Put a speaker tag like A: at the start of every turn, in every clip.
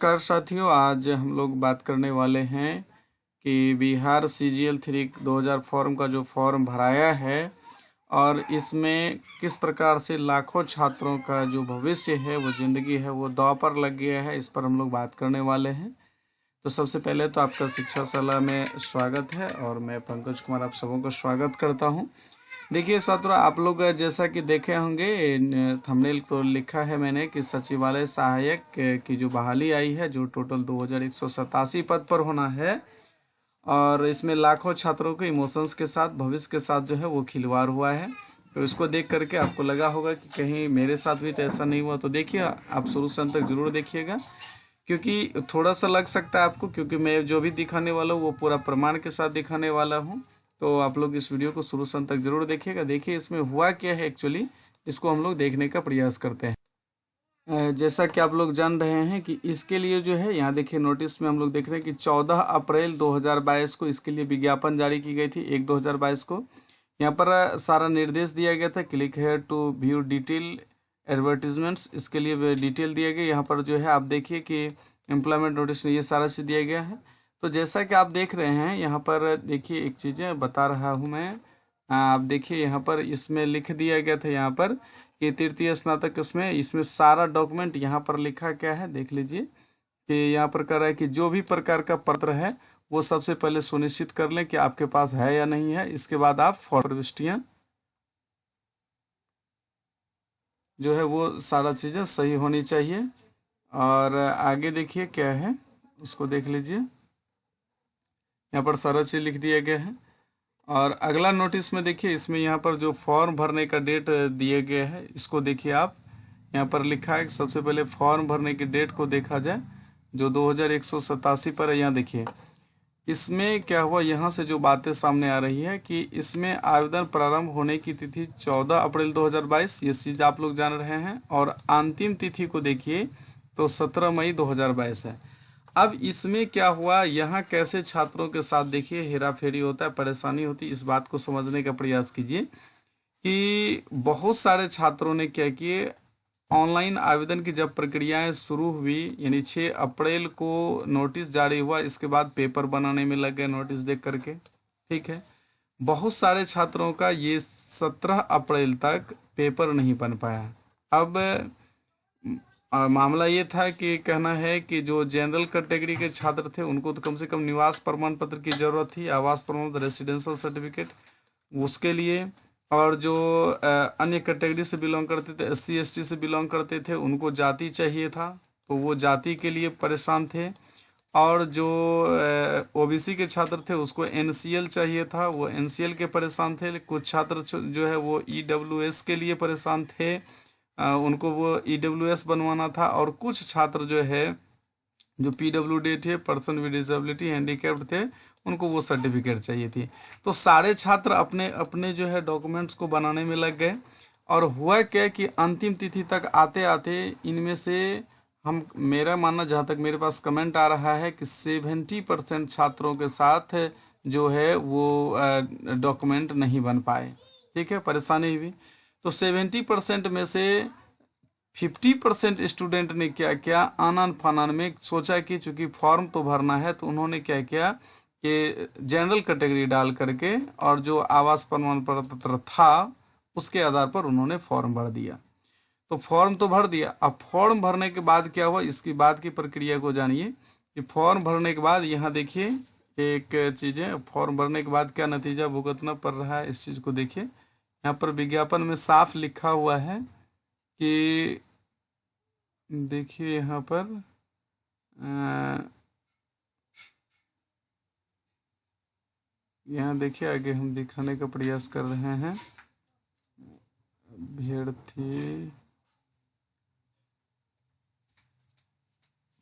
A: नमस्कार साथियों, आज हम लोग बात करने वाले हैं कि बिहार CGL 3 2000 फॉर्म का जो फॉर्म भराया है और इसमें किस प्रकार से लाखों छात्रों का जो भविष्य है, वो ज़िंदगी है, वो दांव पर लग गया है। इस पर हम लोग बात करने वाले हैं। तो सबसे पहले तो आपका शिक्षा सलाह में स्वागत है और मैं पंकज कुमार आप सबों का स्वागत करता हूं। देखिए छात्रों, आप लोग जैसा कि देखे होंगे थंबनेल तो लिखा है मैंने कि सचिवालय सहायक की जो बहाली आई है, जो टोटल 2187 पद पर होना है और इसमें लाखों छात्रों के इमोशंस के साथ, भविष्य के साथ जो है वो खिलवाड़ हुआ है। तो इसको देख करके आपको लगा होगा कि कहीं मेरे साथ भी तो ऐसा नहीं हुआ। तो देखिए, आप शुरू से अंत तक जरूर देखिएगा, क्योंकि थोड़ा सा लग सकता है आपको, क्योंकि मैं जो भी दिखाने वाला हूँ वो पूरा प्रमाण के साथ दिखाने वाला हूँ। तो आप लोग इस वीडियो को शुरू से अंत तक जरूर देखिएगा। देखिए इसमें हुआ क्या है एक्चुअली, इसको हम लोग देखने का प्रयास करते हैं। जैसा कि आप लोग जान रहे हैं कि इसके लिए जो है, यहाँ देखिए नोटिस में हम लोग देख रहे हैं कि 14 अप्रैल 2022 को इसके लिए विज्ञापन जारी की गई थी, 1/2022 को। यहाँ पर सारा निर्देश दिया गया था, click here to view detail advertisements, इसके लिए डिटेल दिया गया। यहाँ पर जो है आप देखिए कि एम्प्लॉयमेंट नोटिस में ये सारा चीज़ दिया गया है। तो जैसा कि आप देख रहे हैं, यहाँ पर देखिए एक चीज़ें बता रहा हूँ मैं। आप देखिए यहाँ पर इसमें लिख दिया गया था, यहाँ पर कि तृतीय स्नातक, इसमें सारा डॉक्यूमेंट यहाँ पर लिखा क्या है देख लीजिए। कि यहाँ पर कह रहा है कि जो भी प्रकार का पत्र है वो सबसे पहले सुनिश्चित कर लें कि आपके पास है या नहीं है। इसके बाद आप फॉर्म प्रविष्टियाँ जो है वो सारा चीज़ें सही होनी चाहिए। और आगे देखिए क्या है, उसको देख लीजिए। यहाँ पर सारा चीज़ लिख दिया गया है। और अगला नोटिस में देखिए, इसमें यहाँ पर जो फॉर्म भरने का डेट दिए गए है, इसको देखिए आप। यहाँ पर लिखा है कि सबसे पहले फॉर्म भरने की डेट को देखा जाए, जो 2187 पर है। यहाँ देखिए इसमें क्या हुआ, यहाँ से जो बातें सामने आ रही है कि इसमें आवेदन प्रारंभ होने की तिथि 14 अप्रैल 2022, ये चीज़ आप लोग जान रहे हैं। और अंतिम तिथि को देखिए तो 17 मई 2022 है। अब इसमें क्या हुआ, यहाँ कैसे छात्रों के साथ देखिए हेरा फेरी होता है, परेशानी होती है। इस बात को समझने का प्रयास कीजिए कि बहुत सारे छात्रों ने क्या किए, ऑनलाइन आवेदन की जब प्रक्रियाएं शुरू हुई, यानी 6 अप्रैल को नोटिस जारी हुआ, इसके बाद पेपर बनाने में लग गए नोटिस देख करके। ठीक है, बहुत सारे छात्रों का ये 17 अप्रैल तक पेपर नहीं बन पाया। अब मामला ये था कि कहना है कि जो जनरल कैटेगरी के छात्र थे उनको तो कम से कम निवास प्रमाण पत्र की ज़रूरत थी, आवास प्रमाण पत्र, रेसिडेंशियल सर्टिफिकेट, उसके लिए। और जो अन्य कैटेगरी से बिलोंग करते थे, SC ST से बिलोंग करते थे, उनको जाति चाहिए था, तो वो जाति के लिए परेशान थे। और जो OBC के छात्र थे उसको NCL चाहिए था, वो NCL के परेशान थे। कुछ छात्र जो है वो EWS के लिए परेशान थे, उनको वो EWS बनवाना था। और कुछ छात्र जो है जो PWD थे, पर्सन विद डिसेबिलिटी, हैंडीकैप्ड थे, उनको वो सर्टिफिकेट चाहिए थी। तो सारे छात्र अपने अपने जो है डॉक्यूमेंट्स को बनाने में लग गए। और हुआ क्या कि अंतिम तिथि तक आते आते इनमें से मेरा मानना, जहाँ तक मेरे पास कमेंट आ रहा है, कि 70% छात्रों के साथ जो है वो डॉक्यूमेंट नहीं बन पाए। ठीक है, परेशानी हुई। तो 70% में से 50% स्टूडेंट ने क्या किया, आनन फानन में सोचा कि चूंकि फॉर्म तो भरना है, तो उन्होंने क्या किया कि जनरल कैटेगरी डाल करके और जो आवास प्रमाण पत्र था उसके आधार पर उन्होंने फॉर्म भर दिया। तो फॉर्म तो भर दिया, अब फॉर्म भरने के बाद क्या हुआ, इसकी बाद की प्रक्रिया को जानिए। कि फॉर्म भरने के बाद यहाँ देखिए एक चीज़ें, फॉर्म भरने के बाद क्या नतीजा भुगतना पड़ रहा है, इस चीज़ को देखिए। यहाँ पर विज्ञापन में साफ लिखा हुआ है कि देखिए यहाँ पर यहाँ देखिए, आगे हम दिखाने का प्रयास कर रहे हैं। भीड़ थी,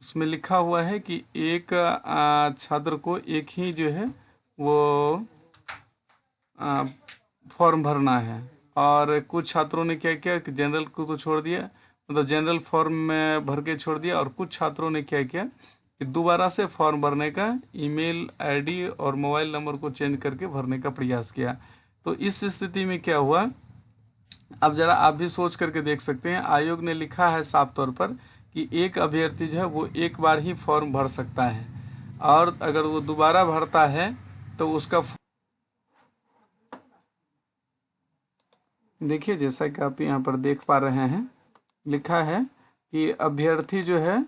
A: उसमें लिखा हुआ है कि एक छात्र को एक ही जो है वो फॉर्म भरना है। और कुछ छात्रों ने क्या किया कि जनरल को तो छोड़ दिया, मतलब जनरल फॉर्म में भर के छोड़ दिया। और कुछ छात्रों ने क्या किया कि दोबारा से फॉर्म भरने का ईमेल ID और मोबाइल नंबर को चेंज करके भरने का प्रयास किया। तो इस स्थिति में क्या हुआ, अब जरा आप भी सोच करके देख सकते हैं। आयोग ने लिखा है साफ तौर पर कि एक अभ्यर्थी जो है वो एक बार ही फॉर्म भर सकता है, और अगर वो दोबारा भरता है तो उसका देखिए, जैसा कि आप यहाँ पर देख पा रहे हैं, लिखा है कि अभ्यर्थी जो है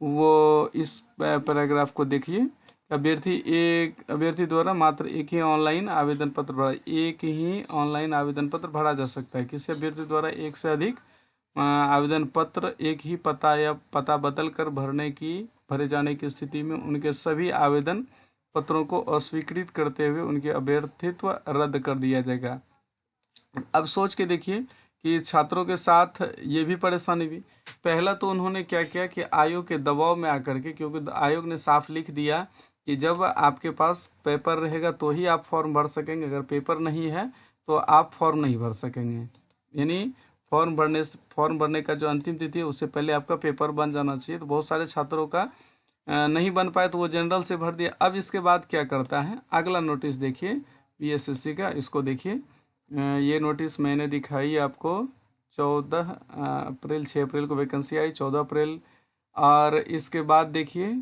A: वो इस पैराग्राफ को देखिए, अभ्यर्थी द्वारा मात्र एक ही ऑनलाइन आवेदन पत्र भरा जा सकता है। किसी अभ्यर्थी द्वारा एक से अधिक आवेदन पत्र एक ही पता या पता बदल कर भरे जाने की स्थिति में उनके सभी आवेदन पत्रों को अस्वीकृत करते हुए उनके अभ्यर्थित्व रद्द कर दिया जाएगा। अब सोच के देखिए कि छात्रों के साथ ये भी परेशानी भी। पहला तो उन्होंने क्या किया कि आयोग के दबाव में आकर के, क्योंकि आयोग ने साफ लिख दिया कि जब आपके पास पेपर रहेगा तो ही आप फॉर्म भर सकेंगे, अगर पेपर नहीं है तो आप फॉर्म नहीं भर सकेंगे। यानी फॉर्म भरने का जो अंतिम तिथि है उससे पहले आपका पेपर बन जाना चाहिए। तो बहुत सारे छात्रों का नहीं बन पाए तो वो जनरल से भर दिया। अब इसके बाद क्या करता है, अगला नोटिस देखिए बीएसएससी का, इसको देखिए। ये नोटिस मैंने दिखाई आपको 6 अप्रैल को वैकेंसी आई, 14 अप्रैल। और इसके बाद देखिए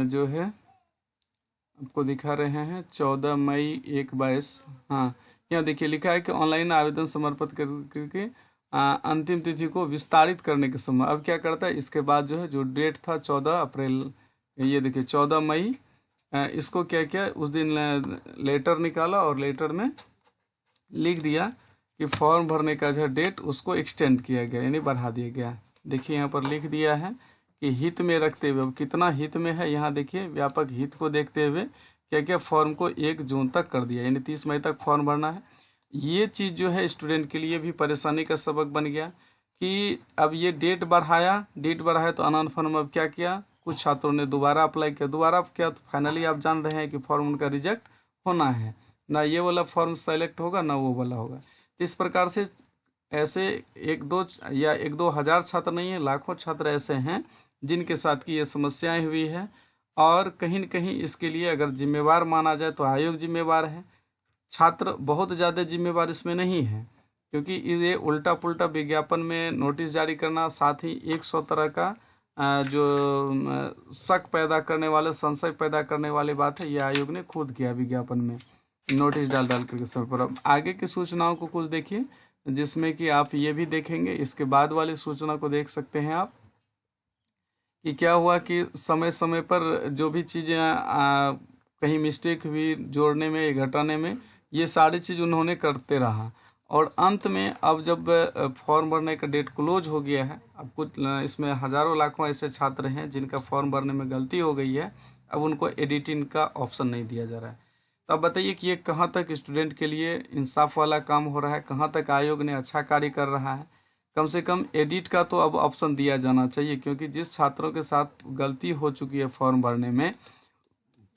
A: जो है आपको दिखा रहे हैं 14 मई 1-22। हाँ, यहाँ देखिए लिखा है कि ऑनलाइन आवेदन समर्पित करके अंतिम तिथि को विस्तारित करने के समय। अब क्या करता है, इसके बाद जो है जो डेट था 14 अप्रैल, ये देखिए 14 मई, इसको क्या किया, उस दिन लेटर निकाला और लेटर में लिख दिया कि फॉर्म भरने का जो डेट उसको एक्सटेंड किया गया, यानी बढ़ा दिया गया। देखिए यहाँ पर लिख दिया है कि हित में रखते हुए, अब कितना हित में है यहाँ देखिए, व्यापक हित को देखते हुए क्या क्या फॉर्म को 1 जून तक कर दिया, यानी 30 मई तक फॉर्म भरना है। ये चीज़ जो है स्टूडेंट के लिए भी परेशानी का सबक बन गया कि अब ये डेट बढ़ाया तो अनंत फॉर्म अब क्या किया, कुछ छात्रों ने दोबारा अप्लाई किया, तो फाइनली आप जान रहे हैं कि फॉर्म उनका रिजेक्ट होना है, ना ये वाला फॉर्म सेलेक्ट होगा ना वो वाला होगा। तो इस प्रकार से ऐसे 1-2 हज़ार छात्र नहीं है, लाखों छात्र ऐसे हैं जिनके साथ की ये समस्याएं हुई है। और कहीं न कहीं इसके लिए अगर जिम्मेवार माना जाए तो आयोग जिम्मेवार है, छात्र बहुत ज़्यादा जिम्मेवार इसमें नहीं है, क्योंकि ये उल्टा पुल्टा विज्ञापन में नोटिस जारी करना, साथ ही 100 तरह का जो शक पैदा करने वाले, संशय पैदा करने वाली बात है, ये आयोग ने खुद किया विज्ञापन में नोटिस डाल करके समय पर। अब आगे की सूचनाओं को कुछ देखिए, जिसमें कि आप ये भी देखेंगे, इसके बाद वाली सूचना को देख सकते हैं आप कि क्या हुआ कि समय समय पर जो भी चीज़ें कहीं मिस्टेक हुई जोड़ने में, घटाने में, ये सारी चीज़ उन्होंने करते रहा। और अंत में अब जब फॉर्म भरने का डेट क्लोज हो गया है, अब कुछ इसमें हज़ारों लाखों ऐसे छात्र हैं जिनका फॉर्म भरने में गलती हो गई है, अब उनको एडिटिंग का ऑप्शन नहीं दिया जा रहा है। तो अब बताइए कि ये कहाँ तक स्टूडेंट के लिए इंसाफ वाला काम हो रहा है, कहाँ तक आयोग ने अच्छा कार्य कर रहा है। कम से कम एडिट का तो अब ऑप्शन दिया जाना चाहिए, क्योंकि जिस छात्रों के साथ गलती हो चुकी है फॉर्म भरने में,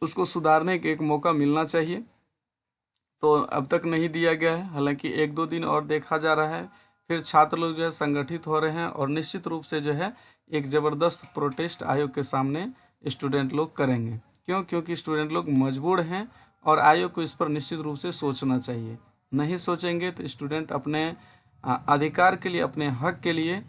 A: उसको सुधारने का एक मौका मिलना चाहिए। तो अब तक नहीं दिया गया है, हालांकि 1-2 दिन और देखा जा रहा है, फिर छात्र लोग जो है संगठित हो रहे हैं और निश्चित रूप से जो है एक ज़बरदस्त प्रोटेस्ट आयोग के सामने स्टूडेंट लोग करेंगे। क्यों? क्योंकि स्टूडेंट लोग मजबूर हैं और आयोग को इस पर निश्चित रूप से सोचना चाहिए। नहीं सोचेंगे तो स्टूडेंट अपने अधिकार के लिए, अपने हक के लिए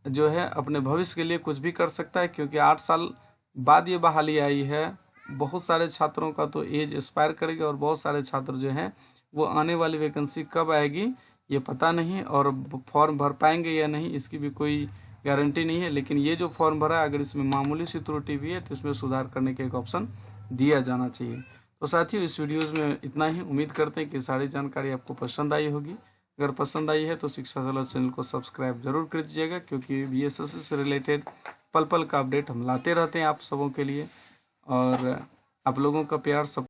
A: जो है, अपने भविष्य के लिए कुछ भी कर सकता है। क्योंकि 8 साल बाद ये बहाली आई है, बहुत सारे छात्रों का तो एज एक्सपायर करेगा और बहुत सारे छात्र जो हैं वो आने वाली वैकेंसी कब आएगी ये पता नहीं, और फॉर्म भर पाएंगे या नहीं इसकी भी कोई गारंटी नहीं है। लेकिन ये जो फॉर्म भरा है, अगर इसमें मामूली सी त्रुटि भी है तो इसमें सुधार करने का एक ऑप्शन दिया जाना चाहिए। तो साथियों, इस वीडियोज़ में इतना ही। उम्मीद करते हैं कि सारी जानकारी आपको पसंद आई होगी। अगर पसंद आई है तो शिक्षा सलाह चैनल को सब्सक्राइब जरूर कर दीजिएगा, क्योंकि बीएसएससी से रिलेटेड पल पल का अपडेट हम लाते रहते हैं आप सबों के लिए। और आप लोगों का प्यार सब